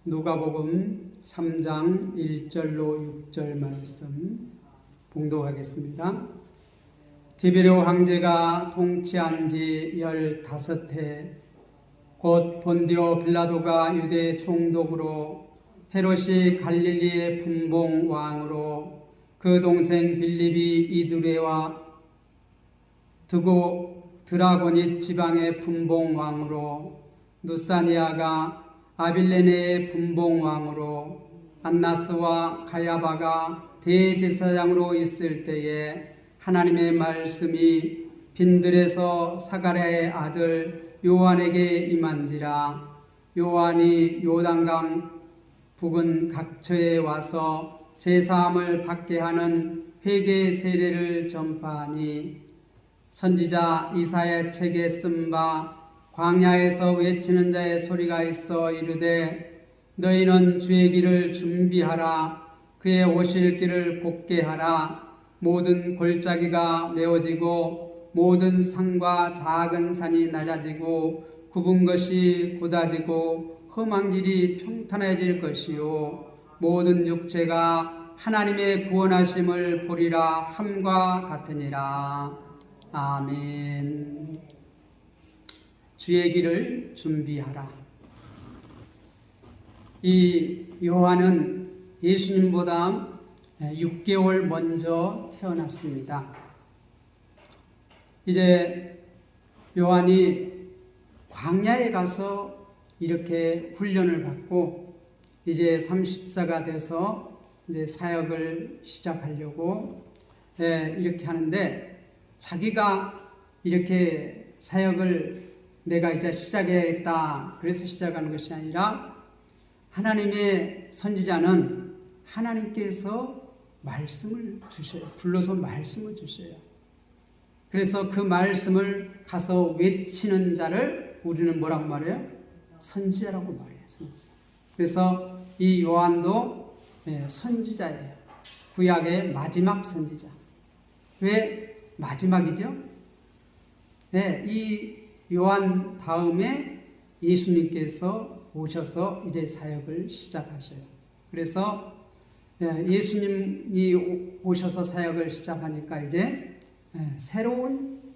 누가복음 3장 1절로 6절 말씀 봉독하겠습니다. 디베르 황제가 통치한 지 15해 곧 본디오 빌라도가 유대 총독으로 헤롯이 갈릴리의 분봉 왕으로 그 동생 빌립이 이두레와 드라고닛 지방의 분봉 왕으로 누사니아가 아빌레네의 분봉 왕으로 안나스와 가야바가 대제사장으로 있을 때에 하나님의 말씀이 빈들에서 사가랴의 아들 요한에게 임한지라. 요한이 요단강 북은 각처에 와서 제사함을 받게 하는 회개 세례를 전파하니 선지자 이사야 책에 쓴 바 광야에서 외치는 자의 소리가 있어 이르되 너희는 주의 길을 준비하라. 그의 오실 길을 곱게 하라. 모든 골짜기가 메워지고 모든 산과 작은 산이 낮아지고 굽은 것이 곧아지고 험한 길이 평탄해질 것이요 모든 육체가 하나님의 구원하심을 보리라 함과 같으니라. 아멘. 주의 길을 준비하라. 이 요한은 예수님보다 6개월 먼저 태어났습니다. 이제 요한이 광야에 가서 이렇게 훈련을 받고 이제 30사가 돼서 이제 사역을 시작하려고 이렇게 하는데 자기가 이렇게 사역을 내가 이제 시작해야겠다 그래서 시작하는 것이 아니라 하나님의 선지자는 하나님께서 말씀을 주셔요. 불러서 말씀을 주셔요. 그래서 그 말씀을 가서 외치는 자를 우리는 뭐라고 말해요? 선지자라고 말해요. 선지자. 그래서 이 요한도 선지자예요. 구약의 마지막 선지자. 왜 마지막이죠? 이 요한 다음에 예수님께서 오셔서 이제 사역을 시작하셔요. 그래서 예수님이 오셔서 사역을 시작하니까 이제 새로운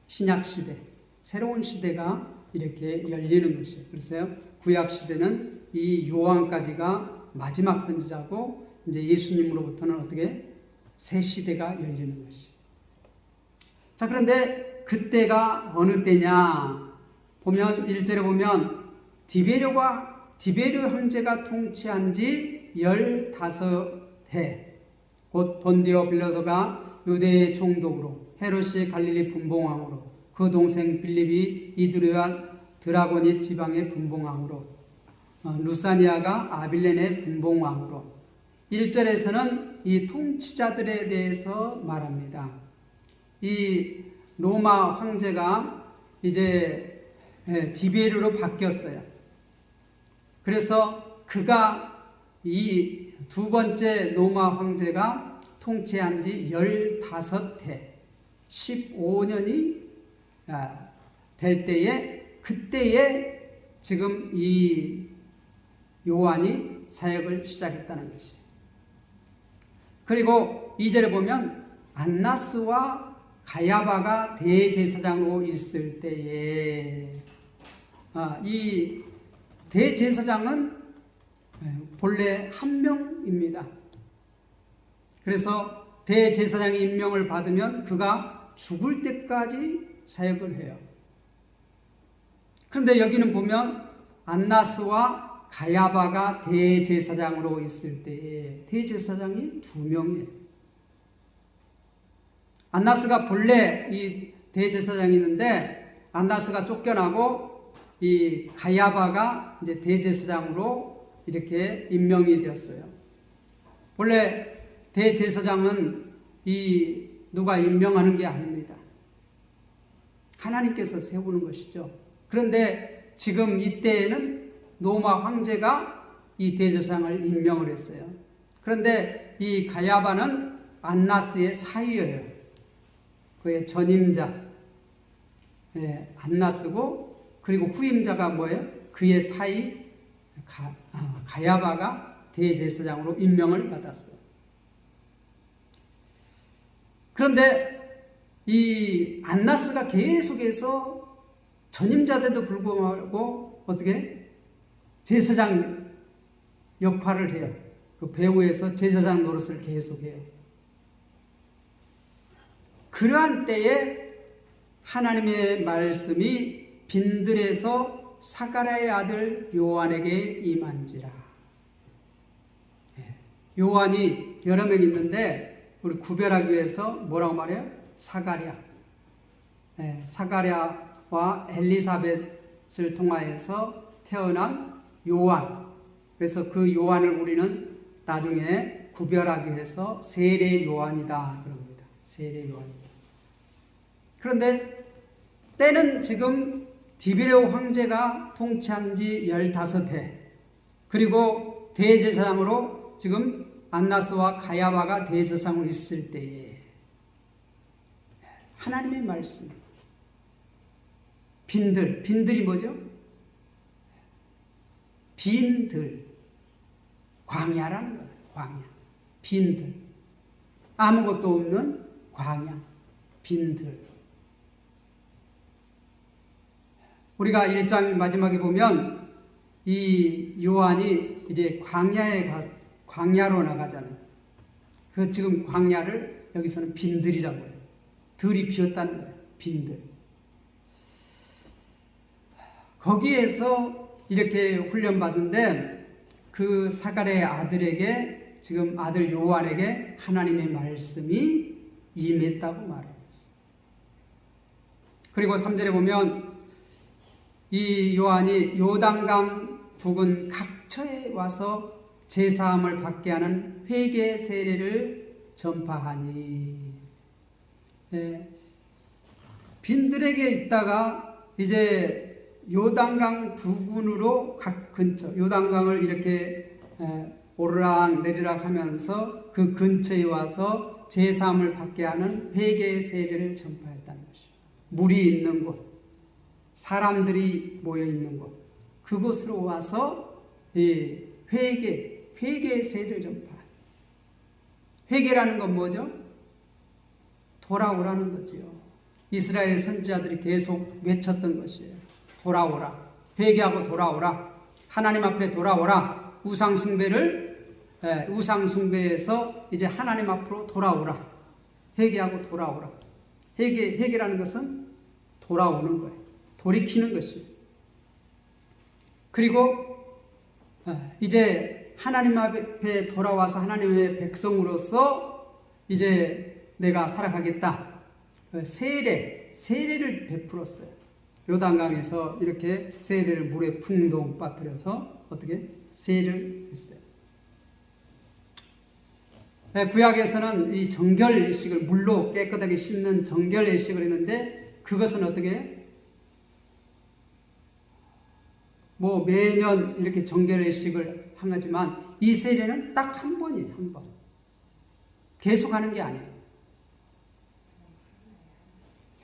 신약 시대, 새로운 시대가 이렇게 열리는 것이에요. 그래서 구약 시대는 이 요한까지가 마지막 선지자고 이제 예수님으로부터는 어떻게 새 시대가 열리는 것이에요. 자, 그런데 그때가 어느 때냐 보면 1절에 보면 디베르 황제가 통치한 지 15해 곧 본디오 빌라도가 유대의 총독으로 헤롯이 갈릴리 분봉왕으로 그 동생 빌립이 이두레와 드라고닛 지방의 분봉왕으로 루사니아가 아빌레네 분봉왕으로 1절에서는 이 통치자들에 대해서 말합니다. 이 로마 황제가 이제 디베르로 바뀌었어요. 그래서 그가 이 두 번째 로마 황제가 통치한 지 15해, 15년이 될 때에 그때에 지금 이 요한이 사역을 시작했다는 것이에요. 그리고 2절에 보면 안나스와 가야바가 대제사장으로 있을 때에 이 대제사장은 본래 한 명입니다. 그래서 대제사장이 임명을 받으면 그가 죽을 때까지 사역을 해요. 그런데 여기는 보면 안나스와 가야바가 대제사장으로 있을 때에 대제사장이 2명이에요. 안나스가 본래 이 대제사장이 있는데 안나스가 쫓겨나고 이 가야바가 이제 대제사장으로 이렇게 임명이 되었어요. 원래 대제사장은 이 누가 임명하는 게 아닙니다. 하나님께서 세우는 것이죠. 그런데 지금 이때에는 로마 황제가 이 대제사장을 임명을 했어요. 그런데 이 가야바는 안나스의 사위예요. 그의 전임자. 안나스고 그리고 후임자가 뭐예요? 그의 사위 가야바가 대제사장으로 임명을 받았어요. 그런데 이 안나스가 계속해서 전임자들도 불구하고 어떻게 제사장 역할을 해요. 그 배후에서 제사장 노릇을 계속해요. 그러한 때에 하나님의 말씀이 빈들에서 사가랴의 아들 요한에게 임한지라. 요한이 여러 명 있는데 우리 구별하기 위해서 뭐라고 말해요? 사가랴. 사가랴와 엘리사벳을 통하여서 태어난 요한. 그래서 그 요한을 우리는 나중에 구별하기 위해서 세례 요한이다 그럽니다. 세례 요한이다. 그런데 때는 지금 디비레오 황제가 통치한 지 15해, 그리고 대제사장으로 지금 안나스와 가야바가 대제사장으로 있을 때에 하나님의 말씀, 빈들이 뭐죠? 빈들, 광야라는 거예요. 광야, 빈들, 아무것도 없는 광야, 빈들. 우리가 1장 마지막에 보면 이 요한이 이제 광야로 나가잖아요. 그 지금 광야를 여기서는 빈들이라고 해요. 들이 비었다는 거예요. 빈들. 거기에서 이렇게 훈련받은데 그 사가랴의 아들에게, 지금 아들 요한에게 하나님의 말씀이 임했다고 말하고 있어요. 그리고 3절에 보면 이 요한이 요단강 부근 각처에 와서 제사함을 받게 하는 회개 세례를 전파하니. 빈들에게 있다가 이제 요단강 부근으로 각 근처, 요단강을 이렇게 오르락 내리락 하면서 그 근처에 와서 제사함을 받게 하는 회개 세례를 전파했다는 것이죠. 물이 있는 곳, 사람들이 모여 있는 곳, 그곳으로 와서 회개 세례를 전파. 회개라는 건 뭐죠? 돌아오라는 거지요. 이스라엘 선지자들이 계속 외쳤던 것이에요. 돌아오라. 회개하고 돌아오라. 하나님 앞에 돌아오라. 우상 숭배에서 이제 하나님 앞으로 돌아오라. 회개하고 돌아오라. 회개라는 것은 돌아오는 거예요. 돌이키는 것이에요. 그리고 이제 하나님 앞에 돌아와서 하나님의 백성으로서 이제 내가 살아가겠다. 세례를 베풀었어요. 요단강에서 이렇게 세례를 물에 풍덩 빠뜨려서 어떻게 세례를 했어요. 구약에서는 이 정결의식을 물로 깨끗하게 씻는 정결의식을 했는데, 그것은 어떻게 뭐 매년 이렇게 정결의식을 한 거지만 이 세례는 딱 한 번이에요. 한 번. 계속하는 게 아니에요.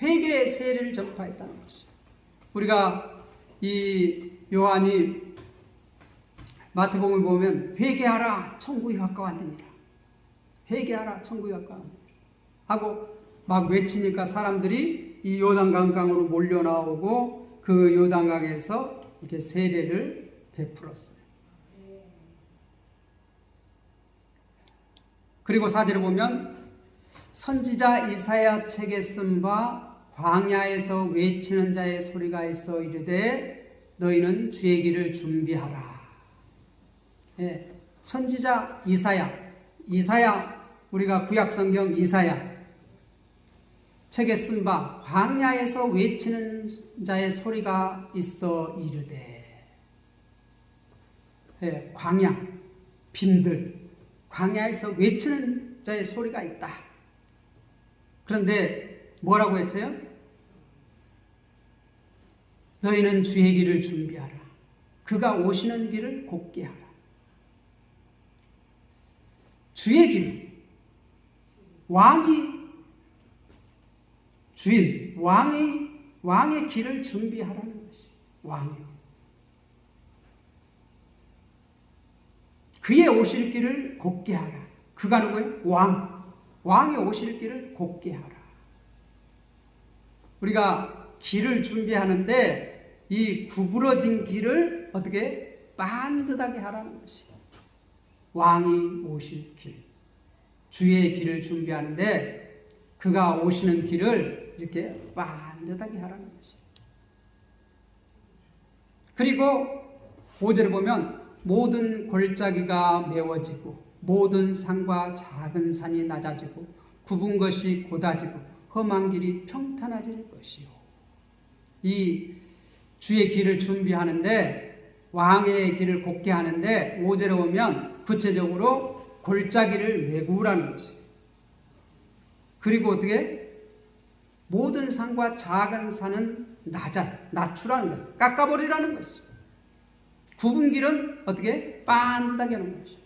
회개의 세례를 전파했다는 것이에요. 우리가 이 요한이 마태복음을 보면 회개하라 천국이 가까웠느니라, 회개하라 천국이 가까웠느니라 하고 막 외치니까 사람들이 이 요단강으로 몰려 나오고 그 요단강에서 이렇게 세례를 베풀었어요. 그리고 4절에 보면 선지자 이사야 책에 쓴 바 광야에서 외치는 자의 소리가 있어 이르되 너희는 주의 길을 준비하라. 선지자 이사야, 우리가 구약성경 이사야 책에 쓴 바 광야에서 외치는 자의 소리가 있어 이르되. 광야, 빈들, 광야에서 외치는 자의 소리가 있다. 그런데 뭐라고 했어요? 너희는 주의 길을 준비하라. 그가 오시는 길을 곱게 하라. 주의 길, 왕이 주인, 왕의 길을 준비하라는 것이 왕이요. 그의 오실 길을 곱게 하라. 그가 누구예요? 왕의 오실 길을 곱게 하라. 우리가 길을 준비하는데 이 구부러진 길을 어떻게 반듯하게 하라는 것이에요. 왕이 오실 길, 주의 길을 준비하는데 그가 오시는 길을 이렇게 반듯하게 하라는 것이에요. 그리고 5절에 보면 모든 골짜기가 메워지고 모든 산과 작은 산이 낮아지고 굽은 것이 곧아지고 험한 길이 평탄해질 것이요. 이 주의 길을 준비하는데 왕의 길을 곱게 하는데 5절에 보면 구체적으로 골짜기를 메꾸라는 것이에요. 그리고 어떻게? 모든 산과 작은 산은 낮추라는 거예요. 깎아버리라는 것이죠. 굽은 길은 어떻게? 반듯하게 하는 것이죠.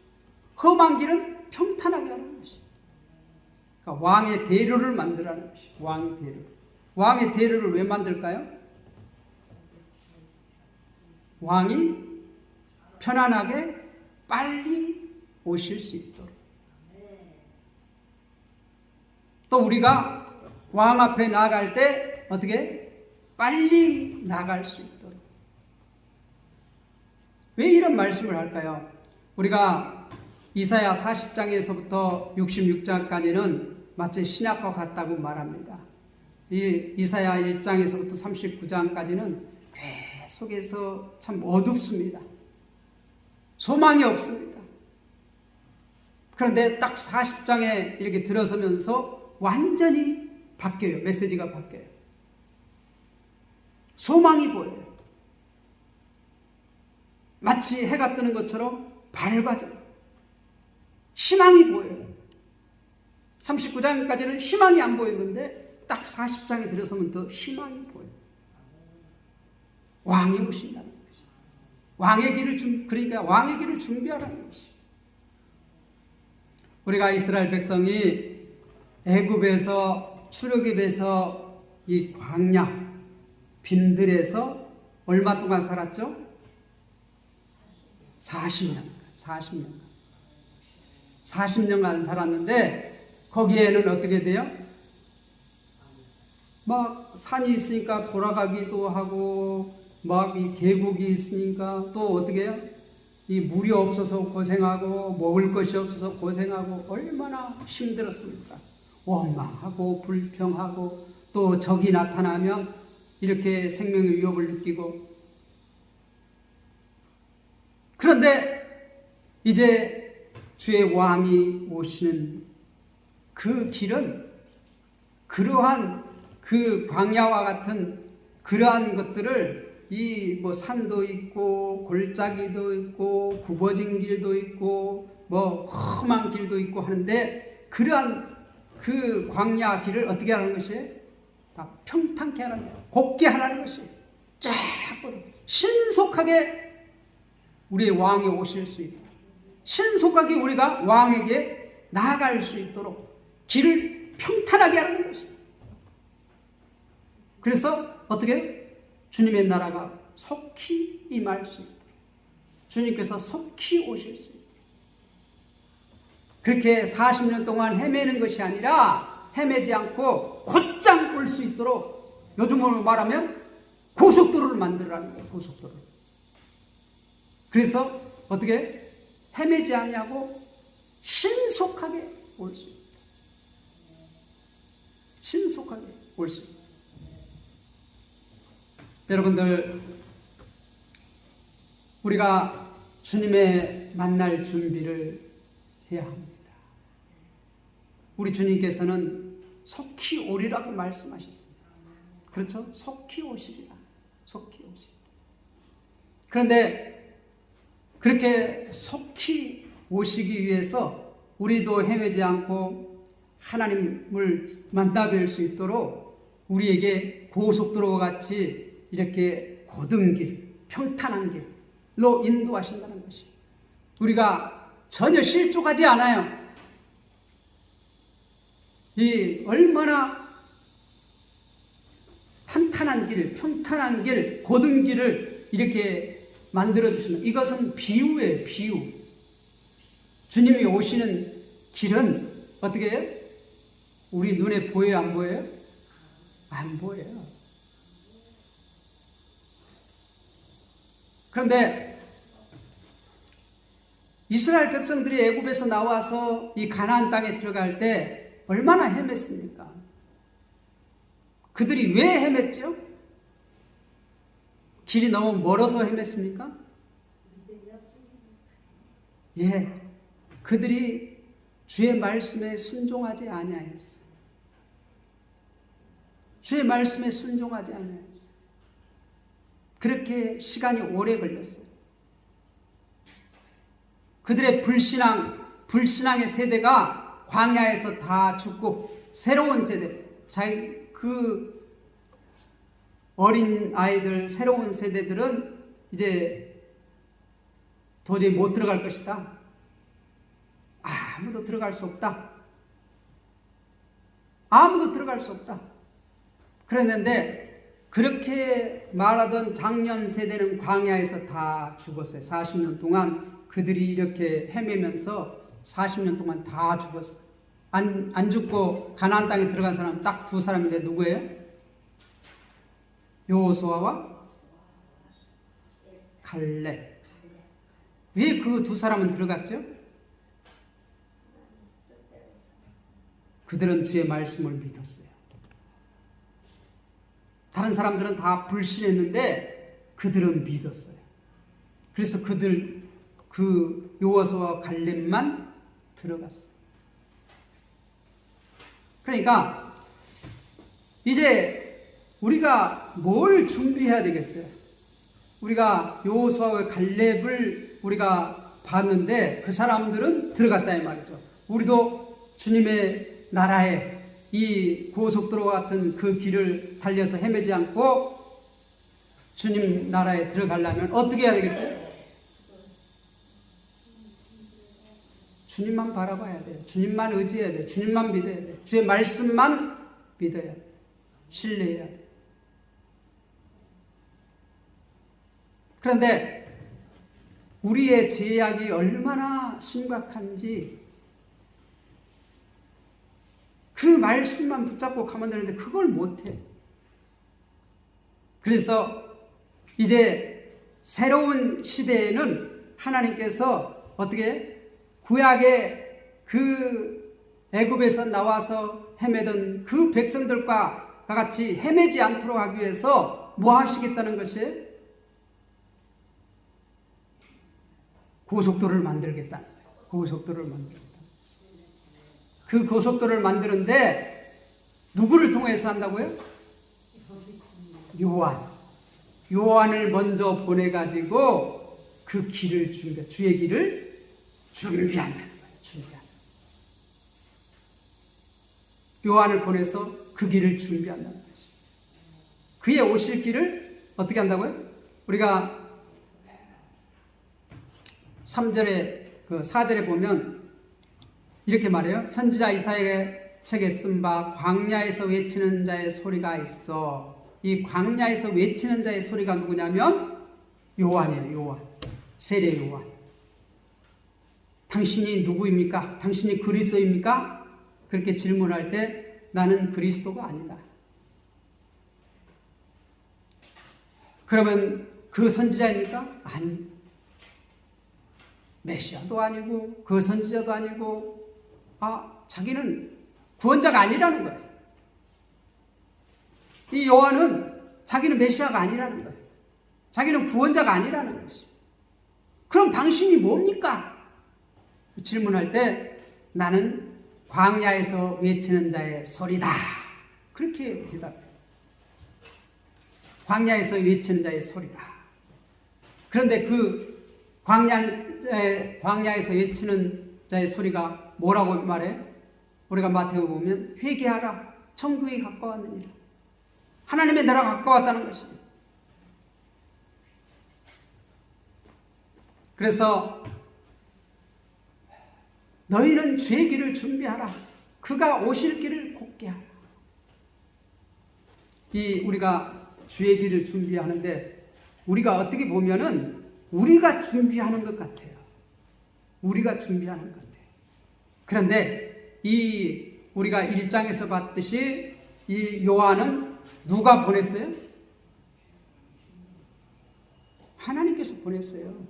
험한 길은 평탄하게 하는 것이죠. 그러니까 왕의 대로를 만들라는 것이죠. 왕의 대로. 왕의 대로를 왜 만들까요? 왕이 편안하게 빨리 오실 수 있도록. 또 우리가 왕 앞에 나갈 때 어떻게? 빨리 나갈 수 있도록. 왜 이런 말씀을 할까요? 우리가 이사야 40장에서부터 66장까지는 마치 신약과 같다고 말합니다. 이 이사야 1장에서부터 39장까지는 계속해서 참 어둡습니다. 소망이 없습니다. 그런데 딱 40장에 이렇게 들어서면서 완전히 바뀌어요. 메시지가 바뀌어요. 소망이 보여요. 마치 해가 뜨는 것처럼 밝아져요. 희망이 보여요. 39장까지는 희망이 안 보였는데 딱 40장에 들어서면 더 희망이 보여요. 왕이 오신다는 것이죠. 그러니까 왕의 길을 준비하라는 것이죠. 우리가 이스라엘 백성이 애굽에서 출애굽에서 이 광야 빈들에서 얼마 동안 살았죠? 40년간 살았는데 거기에는 어떻게 돼요? 막 산이 있으니까 돌아가기도 하고 막 이 계곡이 있으니까 또 어떻게 해요? 이 물이 없어서 고생하고 먹을 것이 없어서 고생하고 얼마나 힘들었습니까? 원망하고 불평하고 또 적이 나타나면 이렇게 생명의 위협을 느끼고. 그런데 이제 주의 왕이 오시는 그 길은 그러한 그 광야와 같은 그러한 것들을 이 뭐 산도 있고 골짜기도 있고 굽어진 길도 있고 뭐 험한 길도 있고 하는데 그러한 그 광야 길을 어떻게 하는 것이에요? 다 평탄케 하라는 거예요. 곱게 하라는 것이에요. 쫙 뻗어 신속하게 우리의 왕이 오실 수 있도록, 신속하게 우리가 왕에게 나아갈 수 있도록 길을 평탄하게 하는 것이에요. 그래서 어떻게? 주님의 나라가 속히 임할 수 있도록, 주님께서 속히 오실 수 있도록. 그렇게 40년 동안 헤매는 것이 아니라 헤매지 않고 곧장 올 수 있도록, 요즘으로 말하면 고속도로를 만들라는 거예요. 고속도로. 그래서 어떻게? 헤매지 아니하고 신속하게 올 수 있도록, 신속하게 올 수 있도록. 여러분들, 우리가 주님의 만날 준비를 해야 합니다. 우리 주님께서는 속히 오리라고 말씀하셨습니다. 그렇죠? 속히 오시리라. 속히 오시리라. 그런데 그렇게 속히 오시기 위해서 우리도 헤매지 않고 하나님을 만나뵐 수 있도록 우리에게 고속도로와 같이 이렇게 고든 길, 평탄한 길로 인도하신다는 것이, 우리가 전혀 실족하지 않아요. 이 얼마나 탄탄한 길, 평탄한 길, 고든 길을 이렇게 만들어 주시는, 이것은 비유예요. 비유. 주님이 오시는 길은 어떻게 해요? 우리 눈에 보여요, 안 보여요? 안 보여요. 그런데 이스라엘 백성들이 애굽에서 나와서 이 가나안 땅에 들어갈 때 얼마나 헤맸습니까? 그들이 왜 헤맸죠? 길이 너무 멀어서 헤맸습니까? 예, 그들이 주의 말씀에 순종하지 아니하였어요. 주의 말씀에 순종하지 아니하였어요. 그렇게 시간이 오래 걸렸어요. 그들의 불신앙의 세대가 광야에서 다 죽고 새로운 세대, 그 어린 아이들, 새로운 세대들은 이제 도저히 못 들어갈 것이다. 아무도 들어갈 수 없다. 아무도 들어갈 수 없다. 그랬는데 그렇게 말하던 작년 세대는 광야에서 다 죽었어요. 40년 동안 그들이 이렇게 헤매면서 40년 동안 다 죽었어요. 안 죽고 가나안 땅에 들어간 사람은 딱 두 사람인데 누구예요? 여호수아와 갈렙. 왜 그 두 사람은 들어갔죠? 그들은 주의 말씀을 믿었어요. 다른 사람들은 다 불신했는데 그들은 믿었어요. 그래서 그 여호수아와 갈렙만 들어갔어요. 그러니까 이제 우리가 뭘 준비해야 되겠어요? 우리가 여호수아와 갈렙을 우리가 봤는데 그 사람들은 들어갔다 이 말이죠. 우리도 주님의 나라에 이 고속도로 같은 그 길을 달려서 헤매지 않고 주님 나라에 들어가려면 어떻게 해야 되겠어요? 주님만 바라봐야 돼요. 주님만 의지해야 돼요. 주님만 믿어야 돼요. 주의 말씀만 믿어야 돼요. 신뢰해야 돼요. 그런데 우리의 죄악이 얼마나 심각한지 그 말씀만 붙잡고 가면 되는데 그걸 못해. 그래서 이제 새로운 시대에는 하나님께서 어떻게 구약의 그 애굽에서 나와서 헤매던 그 백성들과 같이 헤매지 않도록 하기 위해서 뭐 하시겠다는 것이에요? 고속도로를 만들겠다는 거예요. 고속도로를 만들겠다. 그 고속도로를 만드는데 누구를 통해서 한다고요? 요한을 먼저 보내가지고 그 길을 주의 길을 준비한다는 거예요. 준비한다. 요한을 보내서 그 길을 준비한다는 거예요. 그의 오실 길을 어떻게 한다고요? 우리가 3절에 4절에 보면 이렇게 말해요. 선지자 이사야의 책에 쓴 바 광야에서 외치는 자의 소리가 있어. 이 광야에서 외치는 자의 소리가 누구냐면 요한이에요. 요한. 세례 요한. 당신이 누구입니까? 당신이 그리스도입니까? 그렇게 질문할 때 나는 그리스도가 아니다. 그러면 그 선지자입니까? 아니. 메시아도 아니고 그 선지자도 아니고 자기는 구원자가 아니라는 거예요. 이 요한은 자기는 메시아가 아니라는 거예요. 자기는 구원자가 아니라는 것이에요. 그럼 당신이 뭡니까? 질문할 때 나는 광야에서 외치는 자의 소리다. 그렇게 대답해요. 광야에서 외치는 자의 소리다. 그런데 그 광야에서 외치는 자의 소리가 뭐라고 말해? 우리가 마태복음 보면 회개하라. 천국이 가까웠느니라. 하나님의 나라가 가까웠다는 것입니다. 그래서 너희는 주의 길을 준비하라. 그가 오실 길을 곧게 하라. 우리가 주의 길을 준비하는데 우리가 어떻게 보면은 우리가 준비하는 것 같아요. 우리가 준비하는 것 같아요. 그런데 우리가 1장에서 봤듯이 이 요한은 누가 보냈어요? 하나님께서 보냈어요.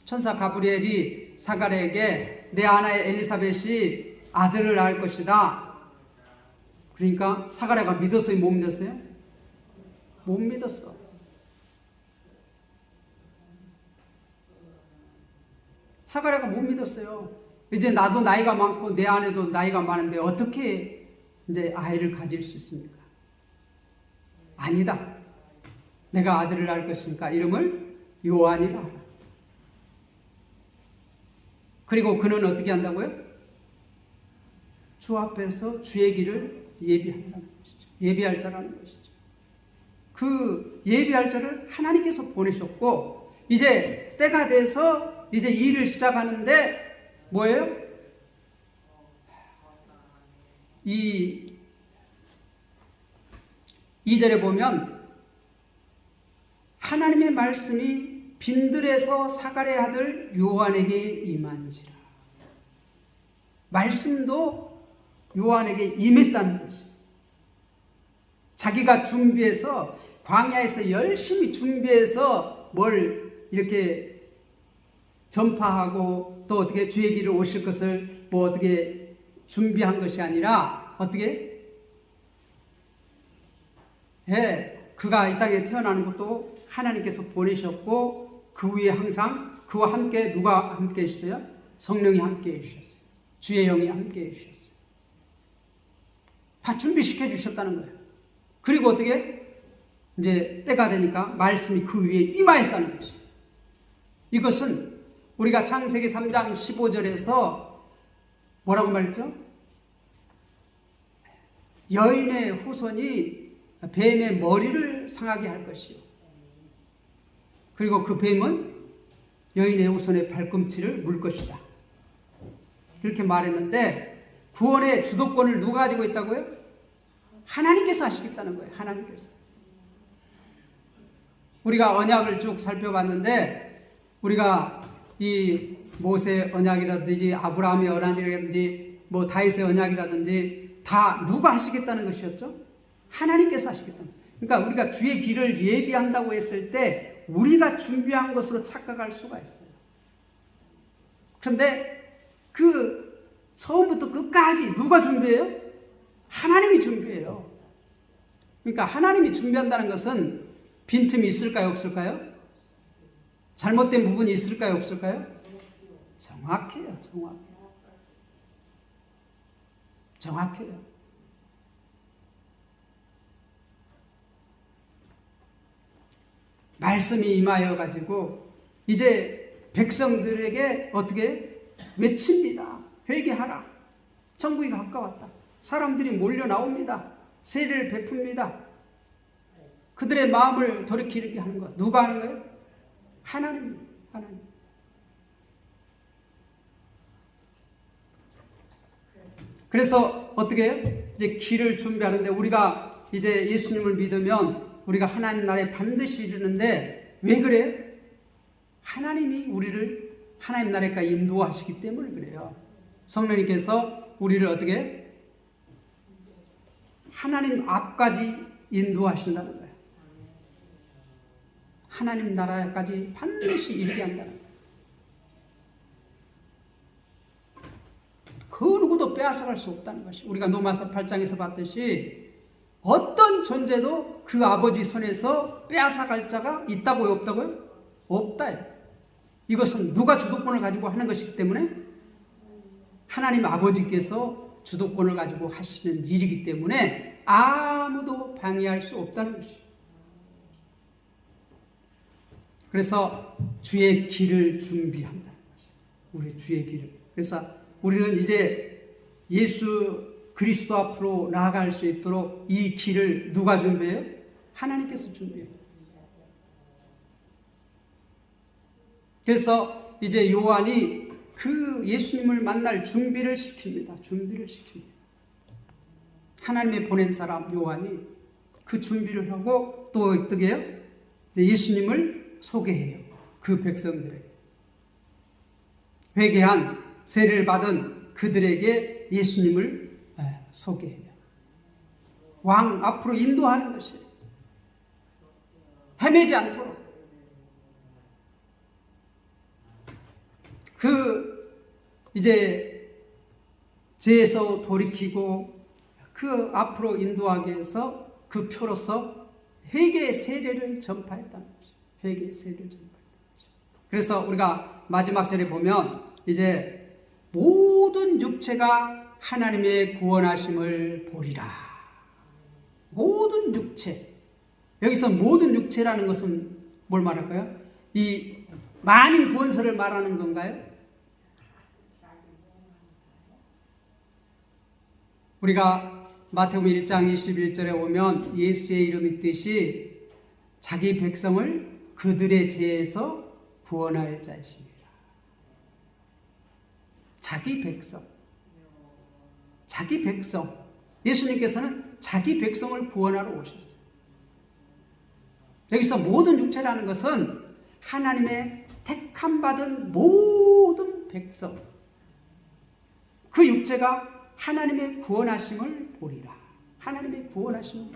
천사 가브리엘이 사가랴에게 내 아내 엘리사벳이 아들을 낳을 것이다. 그러니까 사가랴가 믿었어요? 못 믿었어요? 못 믿었어. 사가랴가 못 믿었어요. 이제 나도 나이가 많고 내 아내도 나이가 많은데 어떻게 이제 아이를 가질 수 있습니까? 아니다. 내가 아들을 낳을 것이니까 이름을 요한이라 하라. 그리고 그는 어떻게 한다고요? 주 앞에서 주의 길을 예비한다는 것이죠. 예비할 자라는 것이죠. 그 예비할 자를 하나님께서 보내셨고 이제 때가 돼서 이제 일을 시작하는데 뭐예요? 이 2절에 보면 하나님의 말씀이 빈들에서 사가랴 아들 요한에게 임한지라. 말씀도 요한에게 임했다는 것이. 자기가 준비해서 광야에서 열심히 준비해서 뭘 이렇게 전파하고 또 어떻게 주의 길을 오실 것을 뭐 어떻게 준비한 것이 아니라 어떻게 그가 이 땅에 태어나는 것도 하나님께서 보내셨고 그 위에 항상 그와 함께 누가 함께 해주셨어요? 성령이 함께 해주셨어요. 주의 영이 함께 해주셨어요. 다 준비시켜 주셨다는 거예요. 그리고 어떻게 이제 때가 되니까 말씀이 그 위에 임하였다는 것이에요. 이것은 우리가 창세기 3장 15절에서 뭐라고 말했죠? 여인의 후손이 뱀의 머리를 상하게 할 것이요. 그리고 그 뱀은 여인의 후손의 발꿈치를 물 것이다. 이렇게 말했는데 구원의 주도권을 누가 가지고 있다고요? 하나님께서 하시겠다는 거예요. 하나님께서. 우리가 언약을 쭉 살펴봤는데 우리가 이 모세 언약이라든지 아브라함의 언약이라든지 뭐 다윗의 언약이라든지 다 누가 하시겠다는 것이었죠? 하나님께서 하시겠다는 거예요. 그러니까 우리가 주의 길을 예비한다고 했을 때 우리가 준비한 것으로 착각할 수가 있어요. 그런데 그 처음부터 끝까지 누가 준비해요? 하나님이 준비해요. 그러니까 하나님이 준비한다는 것은 빈틈이 있을까요? 없을까요? 잘못된 부분이 있을까요? 없을까요? 정확해요. 정확해요. 말씀이 임하여 가지고 이제 백성들에게 어떻게 외칩니다. 회개하라. 천국이 가까웠다. 사람들이 몰려 나옵니다. 세례를 베풉니다. 그들의 마음을 돌이키게 하는 것. 누가 하는 거예요? 하나님. 그래서 어떻게 해요? 이제 길을 준비하는데 우리가 이제 예수님을 믿으면 우리가 하나님 나라에 반드시 이르는데 왜 그래요? 하나님이 우리를 하나님 나라에까지 인도하시기 때문에 그래요. 성령님께서 우리를 어떻게 하나님 앞까지 인도하신다는 거예요. 하나님 나라까지 반드시 이르게 한다는 거예요. 그 누구도 빼앗아갈 수 없다는 것이 우리가 로마서 8장에서 봤듯이 어떤 존재도 그 아버지 손에서 빼앗아갈 자가 있다고요? 없다고요? 없다. 이것은 누가 주도권을 가지고 하는 것이기 때문에 하나님 아버지께서 주도권을 가지고 하시는 일이기 때문에 아무도 방해할 수 없다는 것이에요. 그래서 주의 길을 준비한다는 것이에요. 우리 주의 길을. 그래서 우리는 이제 예수 그리스도 앞으로 나아갈 수 있도록 이 길을 누가 준비해요? 하나님께서 준비해요. 그래서 이제 요한이 그 예수님을 만날 준비를 시킵니다. 하나님의 보낸 사람 요한이 그 준비를 하고 또 어떻게 해요? 예수님을 소개해요. 그 백성들에게. 회개한 세례를 받은 그들에게 예수님을 소개해요. 왕 앞으로 인도하는 것이에요. 헤매지 않도록. 이제 죄에서 돌이키고 그 앞으로 인도하기 위해서 그 표로서 회개의 세례를 전파했다는 것이죠. 회개의 세례를 전파했다는 것이죠. 그래서 우리가 마지막 절에 보면 이제 모든 육체가 하나님의 구원하심을 보리라. 모든 육체. 여기서 모든 육체라는 것은 뭘 말할까요? 이 만인 구원서를 말하는 건가요? 우리가 마태복음 1장 21절에 오면 예수의 이름 있듯이 자기 백성을 그들의 죄에서 구원할 자이십니다. 자기 백성. 자기 백성. 예수님께서는 자기 백성을 구원하러 오셨어요. 여기서 모든 육체라는 것은 하나님의 택함받은 모든 백성. 그 육체가 하나님의 구원하심을 보리라. 하나님의 구원하심을.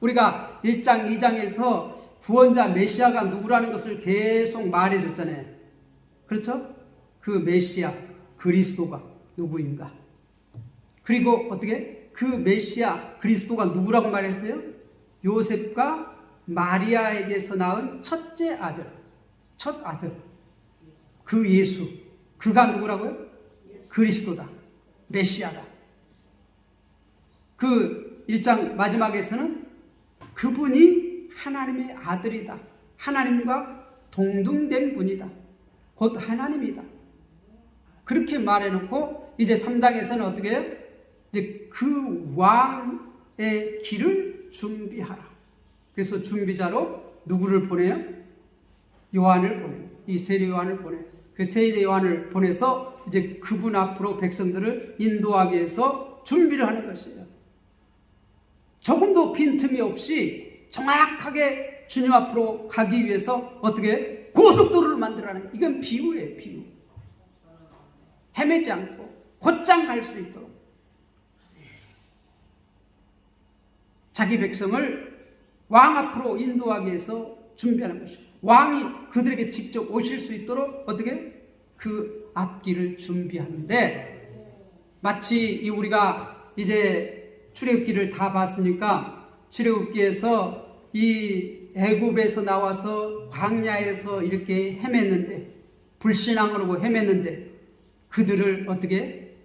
우리가 1장, 2장에서 구원자 메시아가 누구라는 것을 계속 말해줬잖아요. 그렇죠? 그 메시아, 그리스도가 누구인가? 그리고 어떻게? 그 메시아, 그리스도가 누구라고 말했어요? 요셉과 마리아에게서 낳은 첫째 아들. 첫 아들. 그 예수. 그가 누구라고요? 그리스도다. 메시아다. 그 1장 마지막에서는 그분이 하나님의 아들이다. 하나님과 동등된 분이다. 곧 하나님이다. 그렇게 말해놓고 이제 3장에서는 어떻게 해요? 이제 그 왕의 길을 준비하라. 그래서 준비자로 누구를 보내요? 요한을 보내요. 이 세례 요한을 보내요. 그 세례 요한을 보내서 이제 그분 앞으로 백성들을 인도하기 위해서 준비를 하는 것이에요. 조금도 빈틈이 없이 정확하게 주님 앞으로 가기 위해서 어떻게 고속도로를 만들라는, 이건 비유예요. 비유. 헤매지 않고 곧장 갈 수 있도록 자기 백성을 왕 앞으로 인도하기 위해서 준비하는 것이고, 왕이 그들에게 직접 오실 수 있도록 어떻게 그 앞길을 준비하는데, 마치 우리가 이제 출애굽기를 다 봤으니까 출애굽기에서 이 애굽에서 나와서 광야에서 이렇게 헤맸는데, 불신앙으로 헤맸는데 그들을 어떻게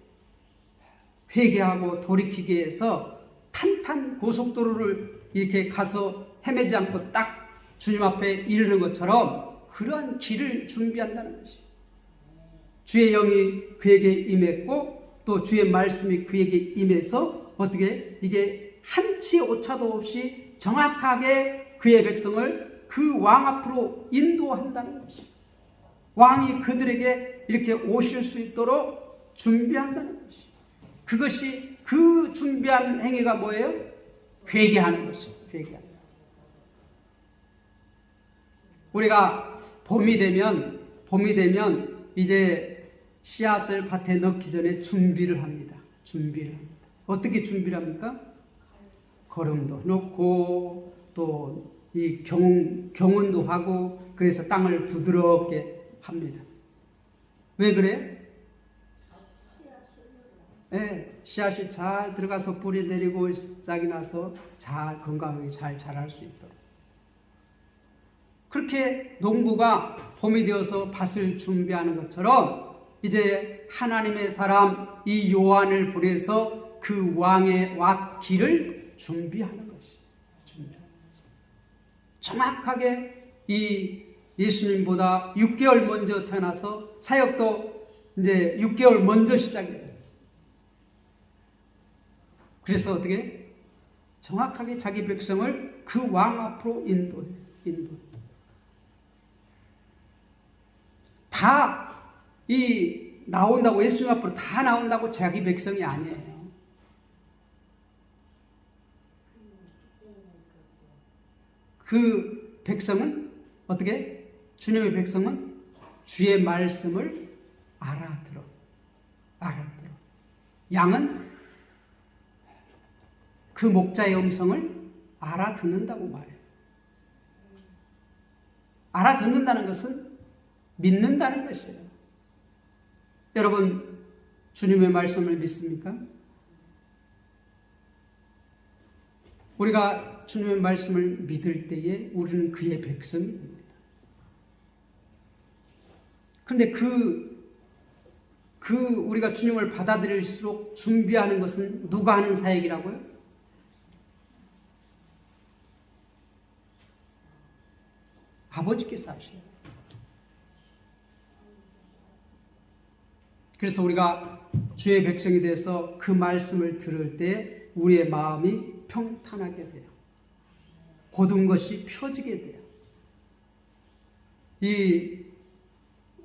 회개하고 돌이키기 위해서 탄탄 고속도로를 이렇게 가서 헤매지 않고 딱 주님 앞에 이르는 것처럼 그러한 길을 준비한다는 것이. 주의 영이 그에게 임했고 또 주의 말씀이 그에게 임해서 어떻게 이게 한치 오차도 없이 정확하게 그의 백성을 그 왕 앞으로 인도한다는 것이. 왕이 그들에게 이렇게 오실 수 있도록 준비한다는 것이. 그것이 그 준비한 행위가 뭐예요? 회개하는 것이에요. 회개하는. 우리가 봄이 되면 이제 씨앗을 밭에 넣기 전에 준비를 합니다. 준비를 합니다. 어떻게 준비를 합니까? 거름도 넣고 또 이 경운도 하고, 그래서 땅을 부드럽게 합니다. 왜 그래요? 네, 씨앗이 잘 들어가서 뿌리 내리고 싹이 나서 잘 건강하게 잘 자랄 수 있도록. 그렇게 농부가 봄이 되어서 밭을 준비하는 것처럼 이제 하나님의 사람 이 요한을 보내서 그 왕의 길을 준비하는 것이. 정확하게 이 예수님보다 6개월 먼저 태어나서 사역도 이제 6개월 먼저 시작해요. 그래서 어떻게 정확하게 자기 백성을 그 왕 앞으로 인도해요. 다 나온다고, 예수님 앞으로 다 나온다고 자기 백성이 아니에요. 그 백성은 어떻게? 주님의 백성은 주의 말씀을 알아들어. 알아들어. 양은 그 목자의 음성을 알아듣는다고 말해요. 알아듣는다는 것은 믿는다는 것이에요. 여러분, 주님의 말씀을 믿습니까? 우리가 주님의 말씀을 믿을 때에 우리는 그의 백성이 됩니다. 그런데 우리가 주님을 받아들일수록 준비하는 것은 누가 하는 사역이라고요? 아버지께서 하셔요. 그래서 우리가 주의 백성이 돼서 그 말씀을 들을 때 우리의 마음이 평탄하게 돼요. 고든 것이 펴지게 돼요. 이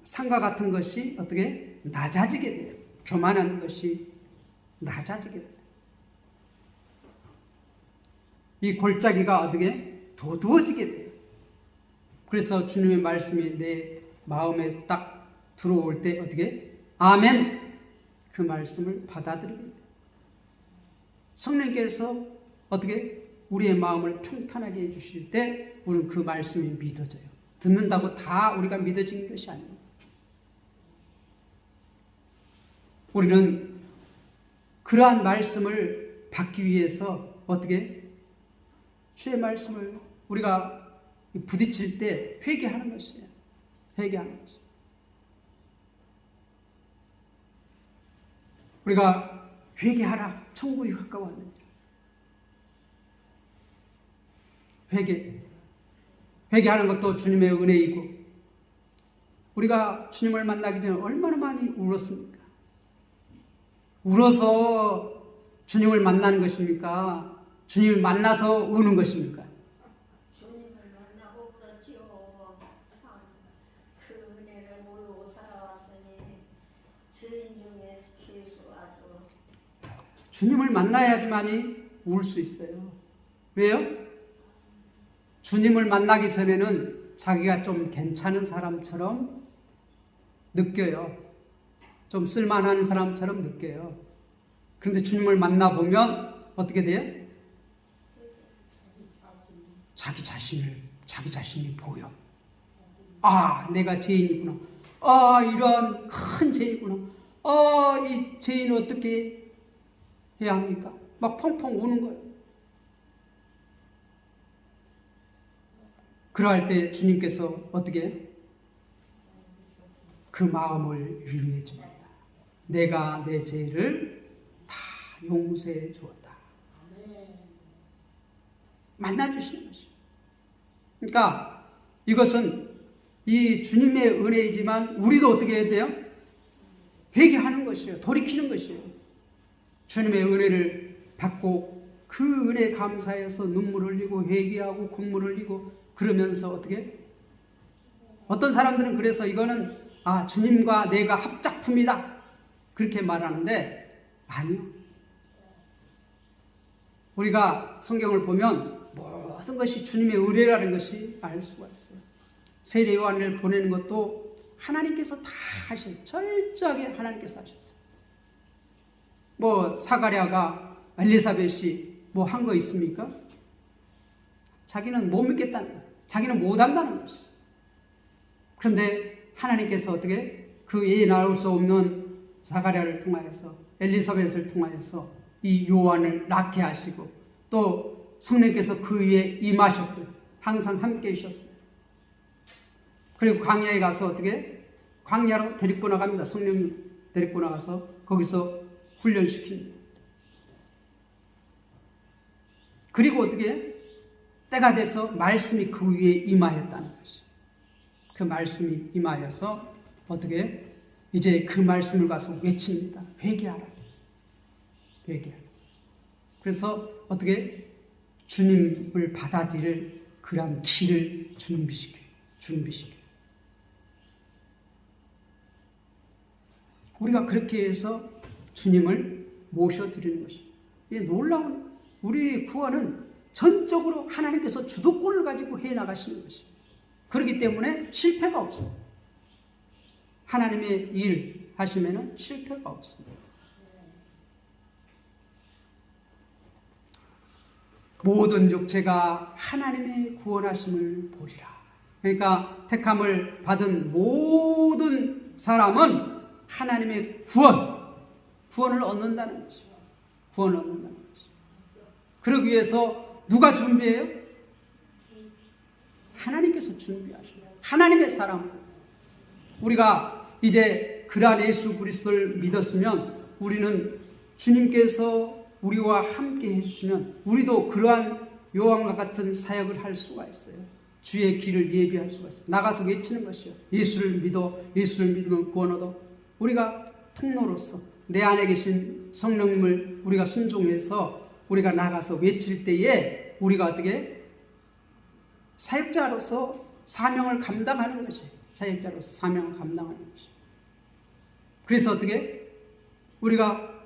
산과 같은 것이 어떻게 낮아지게 돼요. 교만한 것이 낮아지게 돼요. 이 골짜기가 어떻게 도두어지게 돼요. 그래서 주님의 말씀이 내 마음에 딱 들어올 때 어떻게 아멘 그 말씀을 받아들이게 돼요. 성령께서 어떻게 우리의 마음을 평탄하게 해주실 때 우리는 그 말씀이 믿어져요. 듣는다고 다 우리가 믿어지는 것이 아닙니다. 우리는 그러한 말씀을 받기 위해서 어떻게 주의 말씀을 우리가 부딪힐 때 회개하는 것이에요. 회개하는 것이에요. 우리가 회개하라. 천국이 가까웠느니라. 회개하는 것도 주님의 은혜이고 우리가 주님을 만나기 전에 얼마나 많이 울었습니까? 울어서 주님을 만나는 것입니까? 주님을 만나서 우는 것입니까? 주님을 만나고 그렇지요. 참 그 은혜를 모르고 살아왔으니 주인 중에 예수 아주 주님을 만나야지만이 울 수 있어요. 왜요? 주님을 만나기 전에는 자기가 좀 괜찮은 사람처럼 느껴요. 좀 쓸만한 사람처럼 느껴요. 그런데 주님을 만나보면 어떻게 돼요? 자기 자신이 보여. 아, 내가 죄인이구나. 아, 이러한 큰 죄이구나. 아, 이 죄인은 어떻게 해야 합니까? 막 펑펑 우는 거예요. 그러할 때 주님께서 어떻게 그 마음을 위로해 줍니다. 내가 내 죄를 다 용서해 주었다. 만나주시는 것이죠. 그러니까 이것은 이 주님의 은혜이지만 우리도 어떻게 해야 돼요? 회개하는 것이에요. 돌이키는 것이에요. 주님의 은혜를 받고 그 은혜 감사해서 눈물을 흘리고 회개하고 콧물을 흘리고 그러면서 어떻게? 어떤 사람들은 그래서 이거는 주님과 내가 합작품이다. 그렇게 말하는데 아니요. 우리가 성경을 보면 모든 것이 주님의 은혜라는 것이 알 수가 있어요. 세례 요한을 보내는 것도 하나님께서 다 하셨어요. 철저하게 하나님께서 하셨어요. 뭐 사가랴가 엘리사벳이 뭐 한 거 있습니까? 자기는 못 믿겠다는 거예요. 자기는 못 한다는 것이에요. 그런데 하나님께서 어떻게 그 예 나올 수 없는 사가랴를 통하여서 엘리사벳을 통하여서 이 요한을 낳게 하시고 또 성령께서 그 위에 임하셨어요. 항상 함께 계셨어요. 그리고 광야에 가서 어떻게 광야로 데리고 나갑니다. 성령님 데리고 나가서 거기서 훈련시킵니다. 그리고 어떻게 때가 돼서 말씀이 그 위에 임하였다는 것이. 그 말씀이 임하여서 어떻게 이제 그 말씀을 가서 외칩니다. 회개하라. 회개하라. 그래서 어떻게 주님을 받아들일 그러한 길을 준비시켜요. 우리가 그렇게 해서 주님을 모셔드리는 것입니다. 이 놀라운 우리의 구원은 전적으로 하나님께서 주도권을 가지고 해나가시는 것입니다. 그렇기 때문에 실패가 없어요. 하나님의 일, 하시면은 실패가 없습니다. 모든 육체가 하나님의 구원하심을 보리라. 그러니까 택함을 받은 모든 사람은 하나님의 구원을 얻는다는 것이죠. 구원을 얻는다는 것이죠. 그러기 위해서 누가 준비해요? 하나님께서 준비하셔요. 하나님의 사람. 우리가 이제 그러한 예수 그리스도를 믿었으면 우리는 주님께서 우리와 함께 해주시면 우리도 그러한 요한과 같은 사역을 할 수가 있어요. 주의 길을 예비할 수가 있어요. 나가서 외치는 것이요. 예수를 믿으면 구원 얻어. 우리가 통로로서 내 안에 계신 성령님을 우리가 순종해서 우리가 나가서 외칠 때에 우리가 어떻게 사역자로서 사명을 감당하는 것이에요. 사역자로서 사명을 감당하는 것이에요. 그래서 어떻게 우리가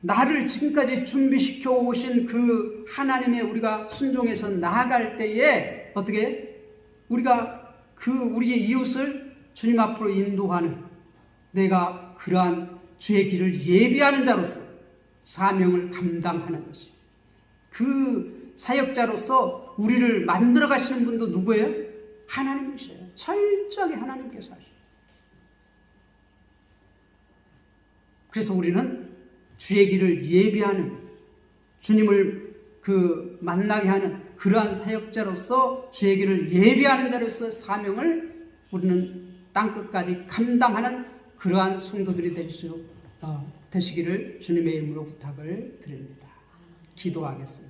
나를 지금까지 준비시켜 오신 그 하나님의 우리가 순종해서 나아갈 때에 어떻게 우리가 우리의 이웃을 주님 앞으로 인도하는 내가 그러한 주의 길을 예비하는 자로서 사명을 감당하는 것이 그 사역자로서 우리를 만들어 가시는 분도 누구예요? 하나님이세요. 철저하게 하나님께서 하셔요. 그래서 우리는 주의 길을 예비하는 주님을 만나게 하는 그러한 사역자로서 주의 길을 예비하는 자로서 사명을 우리는 땅끝까지 감당하는 그러한 성도들이 되시기를 주님의 이름으로 부탁을 드립니다. 기도하겠습니다.